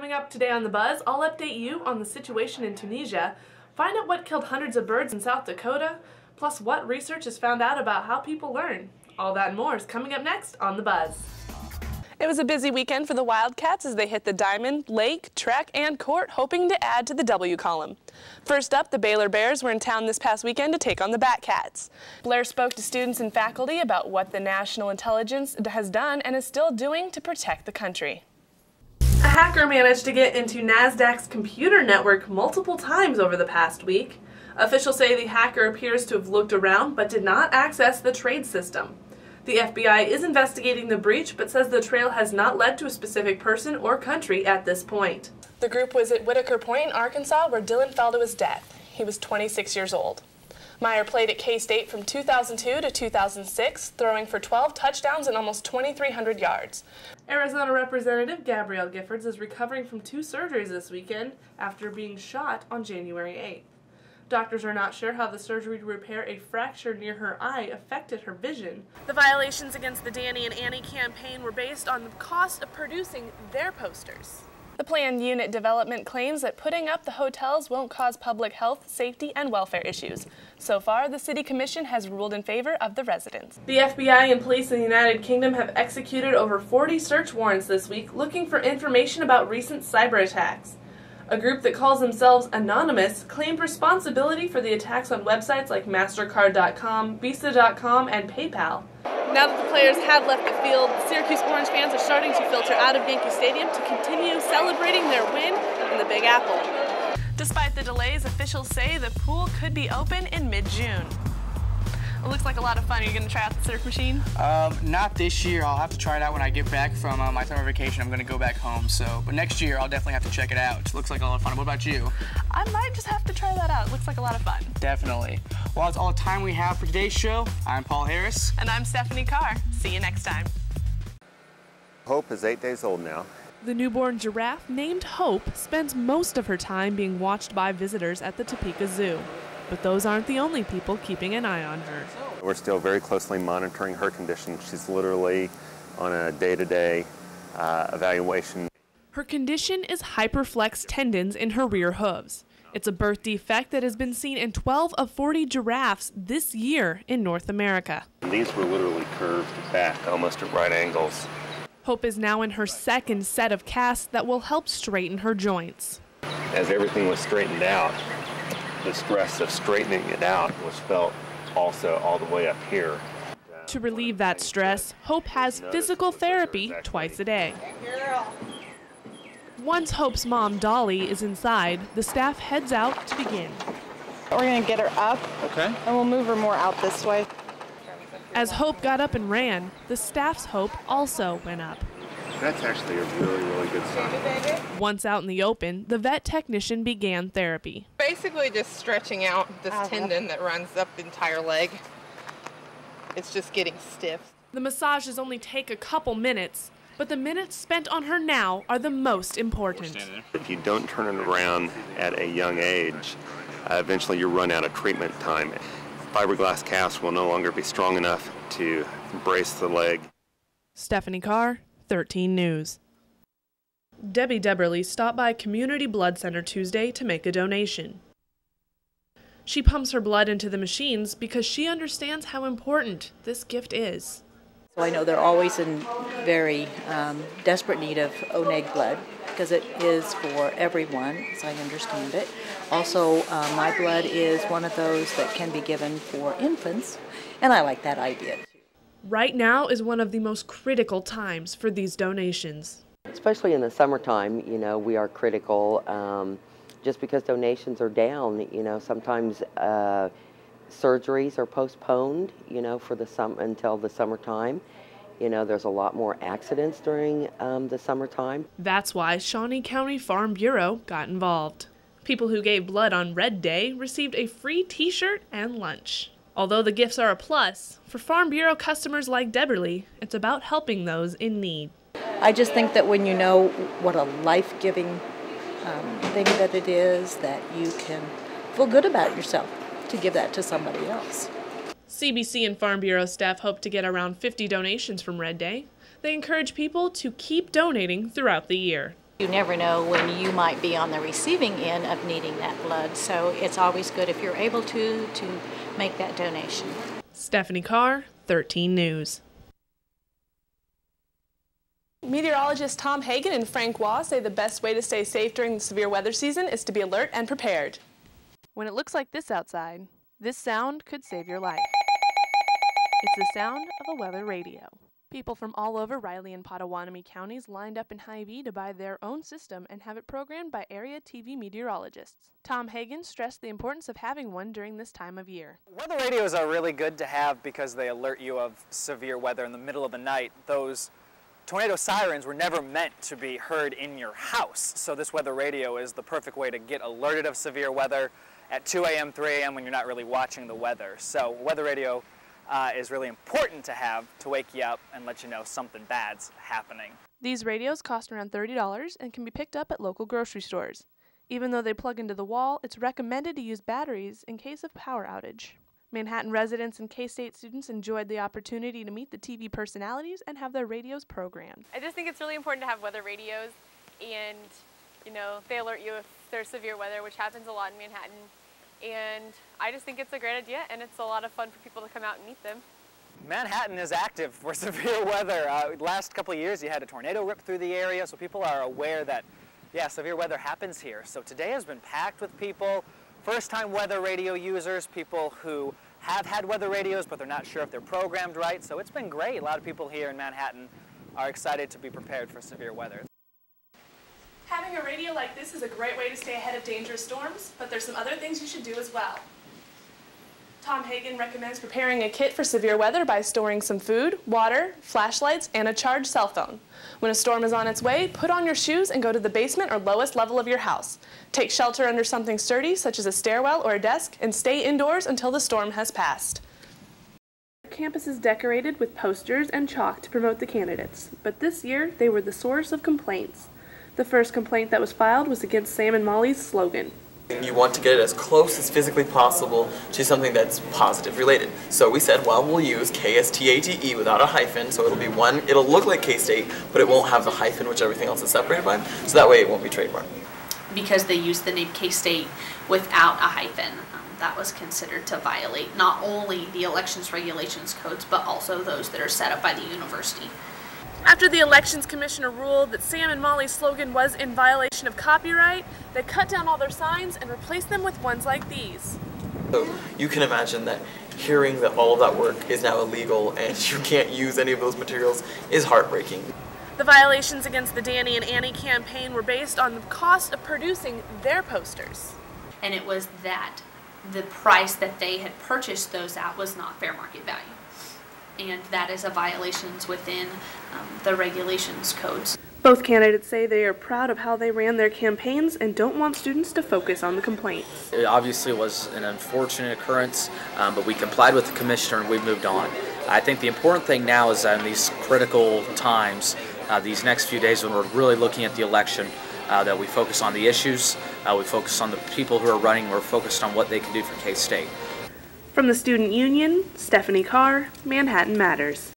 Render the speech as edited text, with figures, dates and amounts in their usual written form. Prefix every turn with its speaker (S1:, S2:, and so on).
S1: Coming up today on The Buzz, I'll update you on the situation in Tunisia, find out what killed hundreds of birds in South Dakota, plus what research has found out about how people learn. All that and more is coming up next on The Buzz. It was a busy weekend for the Wildcats as they hit the diamond, lake, track, and court, hoping to add to the W column. First up, the Baylor Bears were in town this past weekend to take on the Batcats. Blair spoke to students and faculty about what the national intelligence has done and is still doing to protect the country. A hacker managed to get into NASDAQ's computer network multiple times over the past week. Officials say the hacker appears to have looked around but did not access the trade system. The FBI is investigating the breach but says the trail has not led to a specific person or country at this point. The group was at Whitaker Point in Arkansas where Dylan fell to his death. He was 26 years old. Meyer played at K-State from 2002 to 2006, throwing for 12 touchdowns and almost 2,300 yards. Arizona Representative Gabrielle Giffords is recovering from 2 surgeries this weekend after being shot on January 8th. Doctors are not sure how the surgery to repair a fracture near her eye affected her vision. The violations against the Danny and Annie campaign were based on the cost of producing their posters. The planned unit development claims that putting up the hotels won't cause public health, safety, and welfare issues. So far, the City Commission has ruled in favor of the residents. The FBI and police in the United Kingdom have executed over 40 search warrants this week looking for information about recent cyber attacks. A group that calls themselves Anonymous claimed responsibility for the attacks on websites like MasterCard.com, Visa.com, and PayPal. Now that the players have left the field, the Syracuse Orange fans are starting to filter out of Yankee Stadium to continue celebrating their win in the Big Apple. Despite the delays, officials say the pool could be open in mid-June. It looks like a lot of fun. Are you going to try out the surf machine?
S2: Not this year. I'll have to try it out when I get back from my summer vacation. I'm going to go back home. But next year I'll definitely have to check it out. It looks like a lot of fun. What about you?
S1: I might just have to try that out. It looks like a lot of fun.
S2: Definitely. Well, that's all the time we have for today's show. I'm Paul Harris.
S1: And I'm Stephanie Carr. See you next time.
S3: Hope is 8 days old now.
S1: The newborn giraffe named Hope spends most of her time being watched by visitors at the Topeka Zoo. But those aren't the only people keeping an eye on her.
S3: We're still very closely monitoring her condition. She's literally on a day-to-day evaluation.
S1: Her condition is hyperflex tendons in her rear hooves. It's a birth defect that has been seen in 12 of 40 giraffes this year in North America.
S3: These were literally curved back, almost at right angles.
S1: Hope is now in her second set of casts that will help straighten her joints.
S3: As everything was straightened out, the stress of straightening it out was felt also all the way up here.
S1: To relieve that stress, Hope has physical therapy twice a day. Once Hope's mom, Dolly, is inside, the staff heads out to begin.
S4: We're going to get her up,
S2: Okay.
S4: and we'll move her more out this way.
S1: As Hope got up and ran, the staff's hope also went up.
S3: That's actually a really, really good sign.
S1: Once out in the open, the vet technician began therapy.
S5: Basically just stretching out this tendon that runs up the entire leg. It's just getting stiff.
S1: The massages only take a couple minutes, but the minutes spent on her now are the most important.
S3: If you don't turn it around at a young age, eventually you run out of treatment time. Fiberglass casts will no longer be strong enough to brace the leg.
S1: Stephanie Carr, 13 News. Debbie Deberly stopped by Community Blood Center Tuesday to make a donation. She pumps her blood into the machines because she understands how important this gift is.
S6: So I know they're always in very desperate need of O-neg blood because it is for everyone, as I understand it. Also, my blood is one of those that can be given for infants, and I like that idea.
S1: Right now is one of the most critical times for these donations.
S7: Especially in the summertime, you know, we are critical. Just because donations are down, you know, sometimes surgeries are postponed, you know, for until the summertime. You know, there's a lot more accidents during the summertime.
S1: That's why Shawnee County Farm Bureau got involved. People who gave blood on Red Day received a free t-shirt and lunch. Although the gifts are a plus, for Farm Bureau customers like Deberly, it's about helping those in need.
S6: I just think that when you know what a life-giving thing that it is, that you can feel good about yourself to give that to somebody else.
S1: CBC and Farm Bureau staff hope to get around 50 donations from Red Day. They encourage people to keep donating throughout the year.
S6: You never know when you might be on the receiving end of needing that blood, so it's always good if you're able to make that donation.
S1: Stephanie Carr, 13 News. Meteorologists Tom Hagen and Frank Waugh say the best way to stay safe during the severe weather season is to be alert and prepared. When it looks like this outside, this sound could save your life. It's the sound of a weather radio. People from all over Riley and Potawatomi counties lined up in Hy-Vee to buy their own system and have it programmed by area TV meteorologists. Tom Hagen stressed the importance of having one during this time of year.
S8: Weather radios are really good to have because they alert you of severe weather in the middle of the night. Those tornado sirens were never meant to be heard in your house, so this weather radio is the perfect way to get alerted of severe weather at 2 a.m., 3 a.m. when you're not really watching the weather. So weather radio is really important to have to wake you up and let you know something bad's happening.
S1: These radios cost around $30 and can be picked up at local grocery stores. Even though they plug into the wall, it's recommended to use batteries in case of power outage. Manhattan residents and K-State students enjoyed the opportunity to meet the TV personalities and have their radios programmed.
S9: I just think it's really important to have weather radios, and they alert you if there's severe weather, which happens a lot in Manhattan. And I just think it's a great idea, and it's a lot of fun for people to come out and meet them.
S8: Manhattan is active for severe weather. Last couple of years you had a tornado rip through the area, so people are aware that, yeah, severe weather happens here. So today has been packed with people, first-time weather radio users, people who have had weather radios but they're not sure if they're programmed right. So it's been great. A lot of people here in Manhattan are excited to be prepared for severe weather.
S1: Having a radio like this is a great way to stay ahead of dangerous storms, but there's some other things you should do as well. Tom Hagen recommends preparing a kit for severe weather by storing some food, water, flashlights, and a charged cell phone. When a storm is on its way, put on your shoes and go to the basement or lowest level of your house. Take shelter under something sturdy, such as a stairwell or a desk, and stay indoors until the storm has passed. Campus is decorated with posters and chalk to promote the candidates, but this year they were the source of complaints. The first complaint that was filed was against Sam and Molly's slogan.
S10: You want to get it as close as physically possible to something that's positive related. So we said, well, we'll use KSTATE without a hyphen, so it'll be one, it'll look like K-State, but it won't have the hyphen which everything else is separated by, so that way it won't be trademarked.
S11: Because they used the name K-State without a hyphen, that was considered to violate not only the elections regulations codes, but also those that are set up by the university.
S1: After the Elections Commissioner ruled that Sam and Molly's slogan was in violation of copyright, they cut down all their signs and replaced them with ones like these.
S10: So you can imagine that hearing that all of that work is now illegal and you can't use any of those materials is heartbreaking.
S1: The violations against the Danny and Annie campaign were based on the cost of producing their posters.
S11: And it was that the price that they had purchased those at was not fair market value. And that is a violation within the regulations codes.
S1: Both candidates say they are proud of how they ran their campaigns and don't want students to focus on the complaints.
S12: It obviously was an unfortunate occurrence, but we complied with the commissioner and we moved on. I think the important thing now is that in these critical times, these next few days when we're really looking at the election, that we focus on the issues, we focus on the people who are running, we're focused on what they can do for K-State.
S1: From the Student Union, Stephanie Carr, Manhattan Matters.